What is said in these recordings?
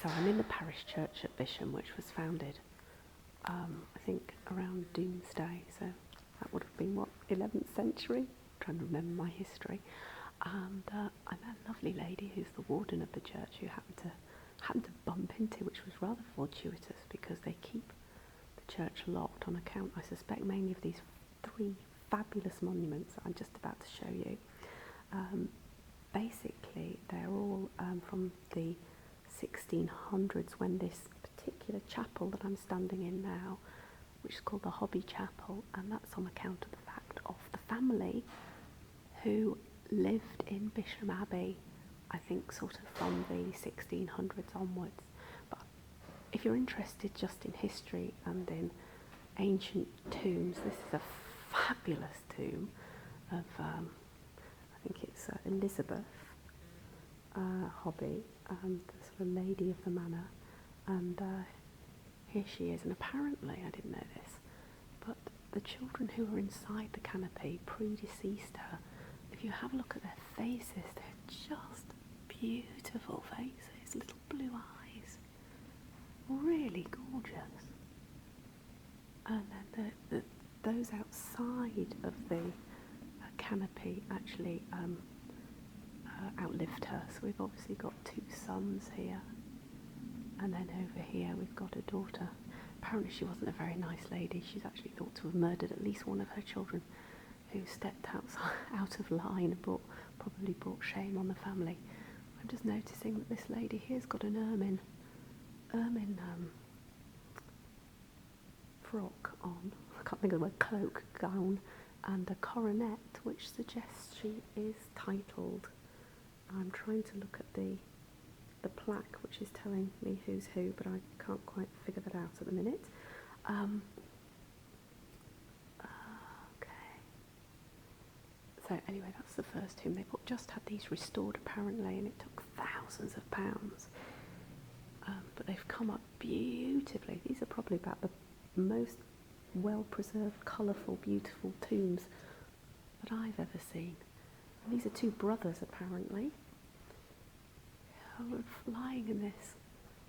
So I'm in the parish church at Bisham, which was founded, I think, around Doomsday. So that would have been, what, 11th century? I'm trying to remember my history. And I met a lovely lady who's the warden of the church who happened to bump into, which was rather fortuitous because they keep the church locked on account, I suspect, mainly of these 3 fabulous monuments that I'm just about to show you. Basically, they're all from the 1600s, when this particular chapel that I'm standing in now, which is called the Hobby Chapel, and that's on account of the fact of the family who lived in Bisham Abbey, I think sort of from the 1600s onwards. But if you're interested just in history and in ancient tombs, this is a fabulous tomb of, I think it's Elizabeth Hobby, the sort of lady of the manor, and here she is. And apparently, I didn't know this, but the children who were inside the canopy predeceased her. If you have a look at their faces, they're just beautiful faces, little blue eyes, really gorgeous. And then those outside of the canopy actually outlived her. So we've obviously got 2 sons here, and then over here we've got a daughter. Apparently she wasn't a very nice lady. She's actually thought to have murdered at least one of her children, who stepped out of line and probably brought shame on the family. I'm just noticing that this lady here's got an ermine frock on. I can't think of the word, cloak, gown, and a coronet, which suggests she is titled. I'm trying to look at the plaque, which is telling me who's who, but I can't quite figure that out at the minute. So anyway, that's the first tomb. They've just had these restored apparently, and it took thousands of pounds. But they've come up beautifully. These are probably about the most well-preserved, colourful, beautiful tombs that I've ever seen. And these are 2 brothers apparently, who are lying in this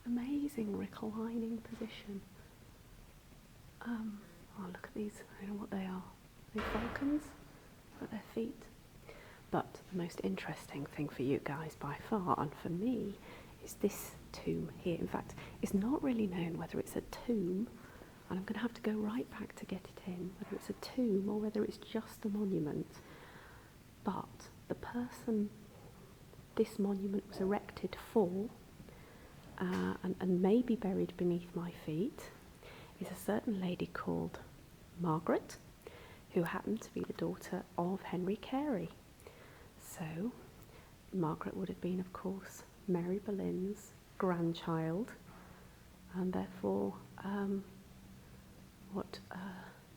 amazing reclining position. Oh, look at these. I don't know what they are. Are they falcons at their feet? But the most interesting thing for you guys by far, and for me, is this tomb here. In fact, it's not really known whether it's a tomb, and I'm going to have to go right back to get it in, whether it's a tomb or whether it's just a monument. But the person this monument was erected for, and may be buried beneath my feet, is a certain lady called Margaret, who happened to be the daughter of Henry Carey. So Margaret would have been, of course, Mary Boleyn's grandchild, and therefore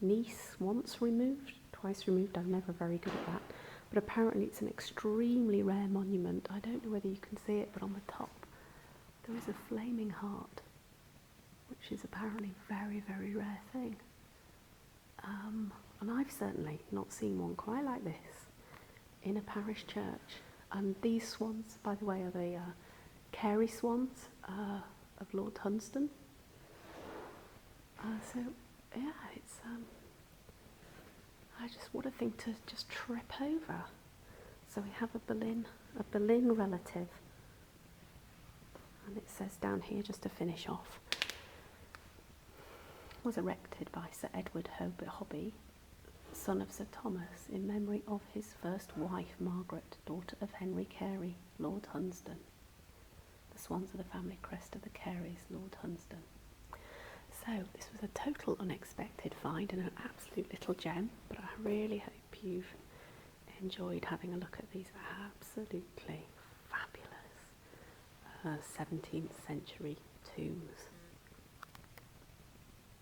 niece once removed, twice removed. I'm never very good at that, but apparently it's an extremely rare monument. I don't know whether you can see it, but on the top there is a flaming heart, which is apparently a very, very rare thing. And I've certainly not seen one quite like this in a parish church. And these swans, by the way, are the Carey swans of Lord Hunsdon. So yeah, it's what a thing to just trip over. So we have a Boleyn relative, and it says down here, just to finish off, was erected by Sir Edward Hobby, son of Sir Thomas, in memory of his first wife, Margaret, daughter of Henry Carey, Lord Hunsdon. The swans are the family crest of the Careys, Lord Hunsdon. So this was a total unexpected find and an absolute little gem, but I really hope you've enjoyed having a look at these absolutely fabulous 17th century tombs.